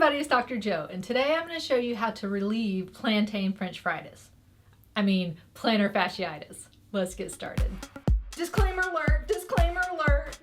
everybody, it's Dr. Joe, and today I'm going to show you how to relieve plantar fasciitis. Let's get started. Disclaimer alert, disclaimer alert.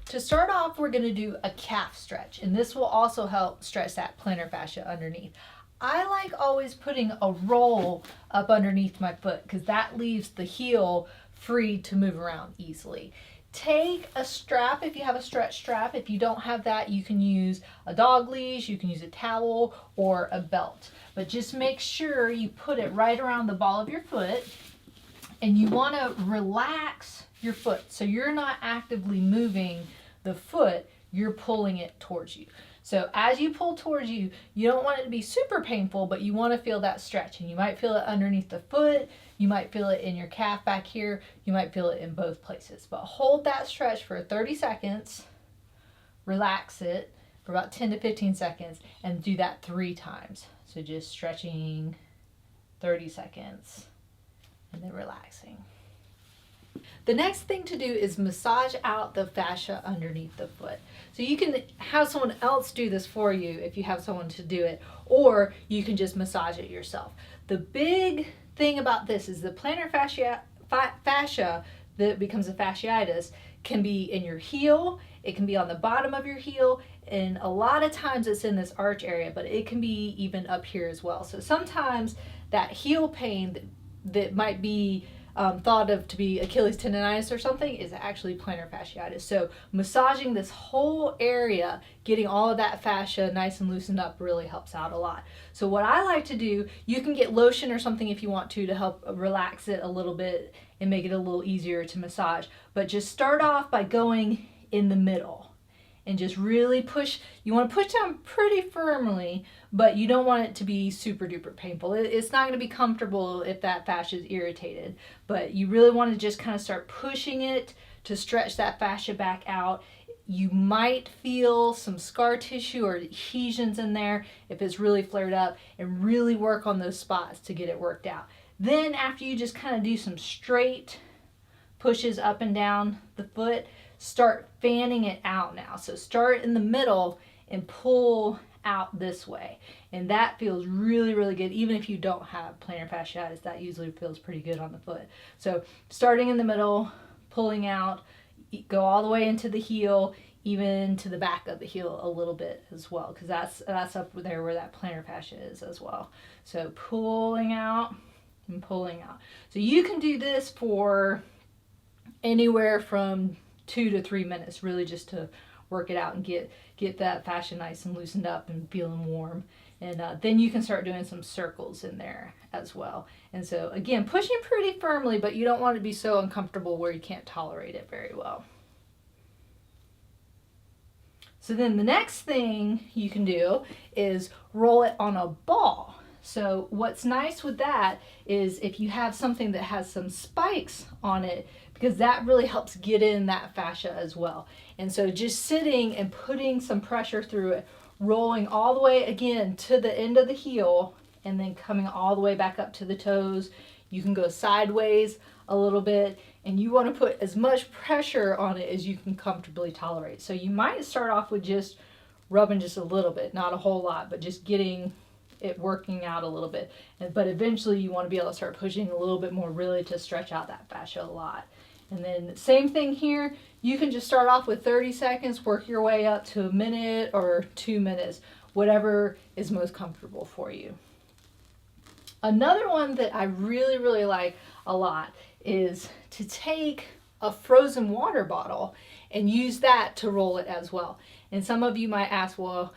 To start off, we're going to do a calf stretch, and this will also help stretch that plantar fascia underneath. I like always putting a roll up underneath my foot because that leaves the heel free to move around easily. Take a strap if you have a stretch strap. If you don't have that, you can use a dog leash, you can use a towel or a belt. But just make sure you put it right around the ball of your foot, and you want to relax your foot. So you're not actively moving the foot, you're pulling it towards you. So as you pull towards you, you don't want it to be super painful, but you want to feel that stretch. And you might feel it underneath the foot, you might feel it in your calf back here, you might feel it in both places. But hold that stretch for 30 seconds, relax it for about 10 to 15 seconds, and do that 3 times. So just stretching 30 seconds and then relaxing. The next thing to do is massage out the fascia underneath the foot. So you can have someone else do this for you if you have someone to do it, or you can just massage it yourself. The big thing about this is the plantar fascia that becomes a fasciitis can be in your heel, it can be on the bottom of your heel, and a lot of times it's in this arch area, but it can be even up here as well. So sometimes that heel pain that might be thought of to be Achilles tendonitis or something is actually plantar fasciitis. So massaging this whole area, getting all of that fascia nice and loosened up really helps out a lot. So what I like to do, you can get lotion or something if you want to help relax it a little bit and make it a little easier to massage. But just start off by going in the middle and just really push. You want to push down pretty firmly, but you don't want it to be super duper painful. It's not going to be comfortable if that fascia is irritated, but you really want to just kind of start pushing it to stretch that fascia back out. You might feel some scar tissue or adhesions in there if it's really flared up, and really work on those spots to get it worked out. Then after you just kind of do some straight pushes up and down the foot, start fanning it out now. So start in the middle and pull out this way. And that feels really, really good. Even if you don't have plantar fasciitis, that usually feels pretty good on the foot. So starting in the middle, pulling out, go all the way into the heel, even to the back of the heel a little bit as well, because that's up there where that plantar fascia is as well. So pulling out and pulling out. So you can do this for anywhere from 2 to 3 minutes, really, just to work it out and get that fascia nice and loosened up and feeling warm. And then you can start doing some circles in there as well. And so again, pushing pretty firmly, but you don't want it to be so uncomfortable where you can't tolerate it very well. So then the next thing you can do is roll it on a ball. So what's nice with that is if you have something that has some spikes on it, because that really helps get in that fascia as well. And so just sitting and putting some pressure through it, rolling all the way again to the end of the heel, and then coming all the way back up to the toes. You can go sideways a little bit, and you want to put as much pressure on it as you can comfortably tolerate. So you might start off with just rubbing just a little bit, not a whole lot, but just getting it working out a little bit. But eventually you want to be able to start pushing a little bit more, really, to stretch out that fascia a lot. And then same thing here, you can just start off with 30 seconds, work your way up to a minute or 2 minutes, whatever is most comfortable for you. Another one that I really, really like a lot is to take a frozen water bottle and use that to roll it as well. And some of you might ask, well,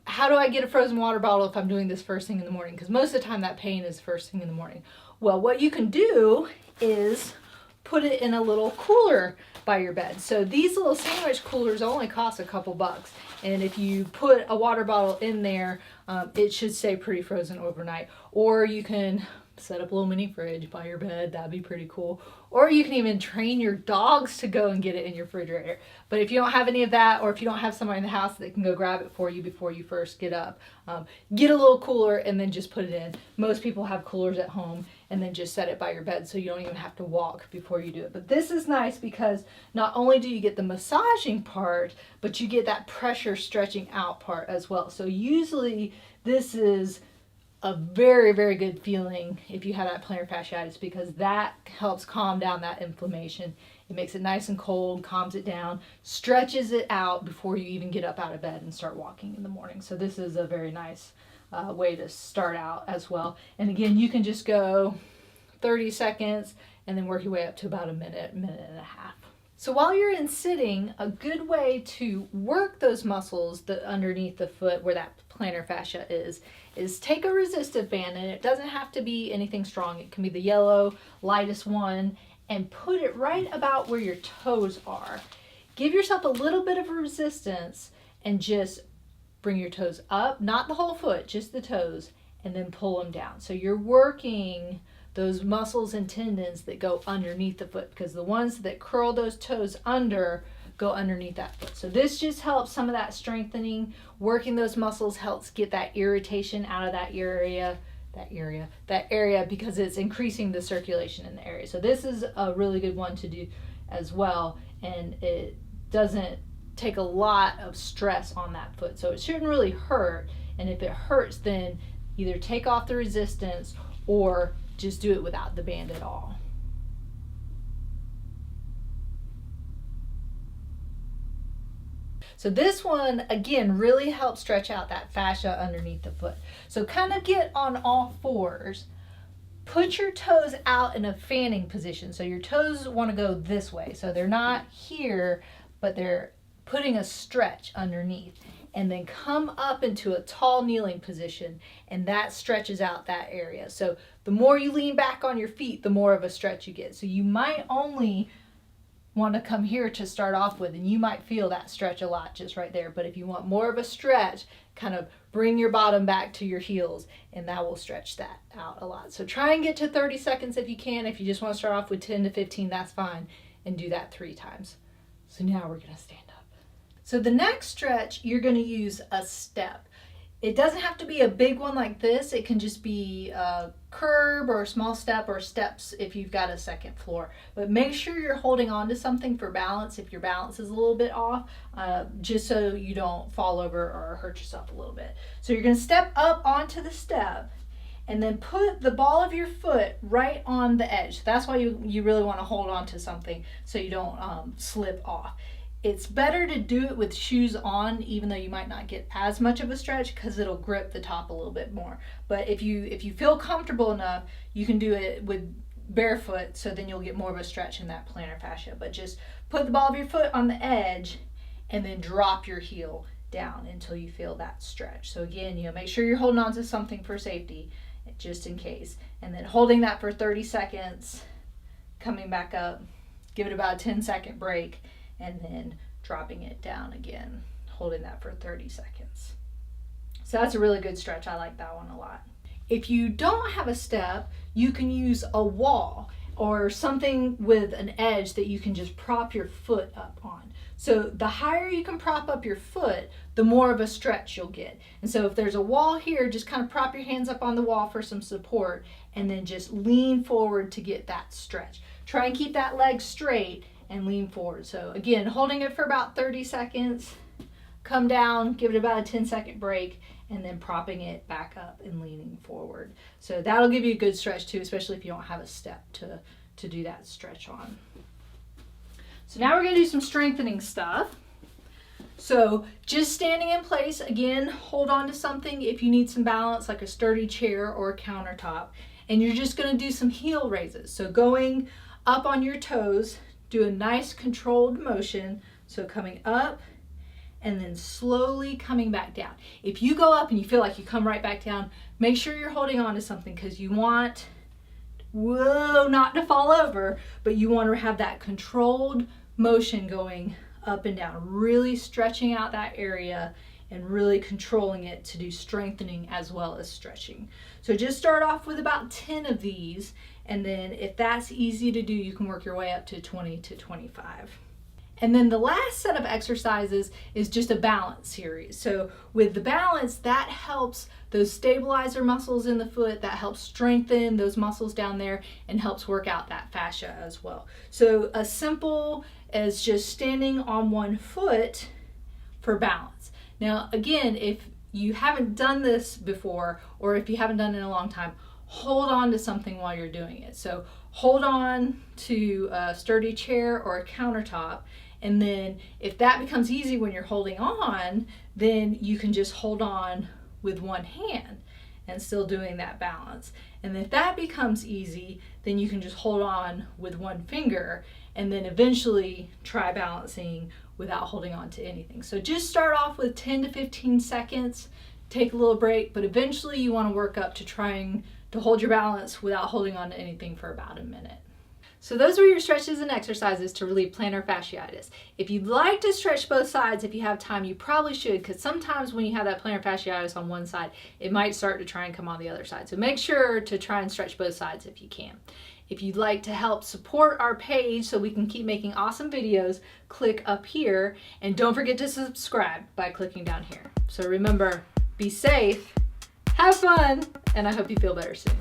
how do I get a frozen water bottle if I'm doing this first thing in the morning? Because most of the time that pain is first thing in the morning. Well, what you can do is put it in a little cooler by your bed. So these little sandwich coolers only cost a couple bucks. And if you put a water bottle in there, it should stay pretty frozen overnight. Or you can set up a little mini fridge by your bed. That'd be pretty cool. Or you can even train your dogs to go and get it in your refrigerator. But if you don't have any of that, or if you don't have somebody in the house that can go grab it for you before you first get up, get a little cooler and then just put it in. Most people have coolers at home, and then just set it by your bed so you don't even have to walk before you do it. But this is nice because not only do you get the massaging part, but you get that pressure stretching out part as well. So usually this is a very, very good feeling if you have that plantar fasciitis, because that helps calm down that inflammation. It makes it nice and cold, calms it down, stretches it out before you even get up out of bed and start walking in the morning. So this is a very nice way to start out as well. And again, you can just go 30 seconds and then work your way up to about a minute, minute and a half. So while you're in sitting, a good way to work those muscles that underneath the foot where that plantar fascia is take a resistive band, and it doesn't have to be anything strong. It can be the yellow, lightest one, and put it right about where your toes are. Give yourself a little bit of resistance and just bring your toes up, not the whole foot, just the toes, and then pull them down. So you're working those muscles and tendons that go underneath the foot, because the ones that curl those toes under go underneath that foot. So this just helps some of that strengthening. Working those muscles helps get that irritation out of that area, because it's increasing the circulation in the area. So this is a really good one to do as well, and it doesn't take a lot of stress on that foot. So it shouldn't really hurt, and if it hurts, then either take off the resistance or just do it without the band at all. So this one, again, really helps stretch out that fascia underneath the foot. So kind of get on all fours. Put your toes out in a fanning position. So your toes want to go this way. So they're not here, but they're putting a stretch underneath. And then come up into a tall kneeling position, and that stretches out that area. So the more you lean back on your feet, the more of a stretch you get. So you might only want to come here to start off with, and you might feel that stretch a lot just right there. But if you want more of a stretch, kind of bring your bottom back to your heels, and that will stretch that out a lot. So try and get to 30 seconds if you can. If you just want to start off with 10 to 15, that's fine, and do that 3 times. So now we're going to stand up. So the next stretch, you're going to use a step. It doesn't have to be a big one like this. It can just be a curb or a small step, or steps if you've got a second floor. But make sure you're holding on to something for balance if your balance is a little bit off, just so you don't fall over or hurt yourself a little bit. So you're going to step up onto the step, and then put the ball of your foot right on the edge. That's why you really want to hold on to something so you don't slip off. It's better to do it with shoes on, even though you might not get as much of a stretch, because it'll grip the top a little bit more. But if you feel comfortable enough, you can do it with barefoot, so then you'll get more of a stretch in that plantar fascia. But just put the ball of your foot on the edge, and then drop your heel down until you feel that stretch. So again, make sure you're holding on to something for safety, just in case. And then holding that for 30 seconds, coming back up, give it about a 10-second break, and then dropping it down again, holding that for 30 seconds. So that's a really good stretch. I like that one a lot. If you don't have a step, you can use a wall or something with an edge that you can just prop your foot up on. So the higher you can prop up your foot, the more of a stretch you'll get. And so if there's a wall here, just kind of prop your hands up on the wall for some support, and then just lean forward to get that stretch. Try and keep that leg straight and lean forward. So again, holding it for about 30 seconds, come down, give it about a 10-second break, and then propping it back up and leaning forward. So that'll give you a good stretch too, especially if you don't have a step to do that stretch on. So now we're going to do some strengthening stuff. So just standing in place, again, hold on to something if you need some balance, like a sturdy chair or a countertop. And you're just going to do some heel raises. So going up on your toes, do a nice controlled motion. So coming up and then slowly coming back down. If you go up and you feel like you come right back down, make sure you're holding on to something, because you want, not to fall over, but you want to have that controlled motion going up and down, really stretching out that area and really controlling it to do strengthening as well as stretching. So just start off with about 10 of these, and then if that's easy to do, you can work your way up to 20 to 25. And then the last set of exercises is just a balance series. So with the balance, that helps those stabilizer muscles in the foot, that helps strengthen those muscles down there and helps work out that fascia as well. So as simple as just standing on one foot for balance. Now, again, if you haven't done this before, or if you haven't done it in a long time, hold on to something while you're doing it. So hold on to a sturdy chair or a countertop, and then if that becomes easy when you're holding on, then you can just hold on with one hand and still doing that balance. And if that becomes easy, then you can just hold on with one finger and then eventually try balancing without holding on to anything. So just start off with 10 to 15 seconds, take a little break, but eventually you want to work up to trying to hold your balance without holding on to anything for about a minute. So those are your stretches and exercises to relieve plantar fasciitis. If you'd like to stretch both sides, if you have time, you probably should, because sometimes when you have that plantar fasciitis on one side, it might start to try and come on the other side. So make sure to try and stretch both sides if you can. If you'd like to help support our page so we can keep making awesome videos, click up here, and don't forget to subscribe by clicking down here. So remember, be safe, have fun, and I hope you feel better soon.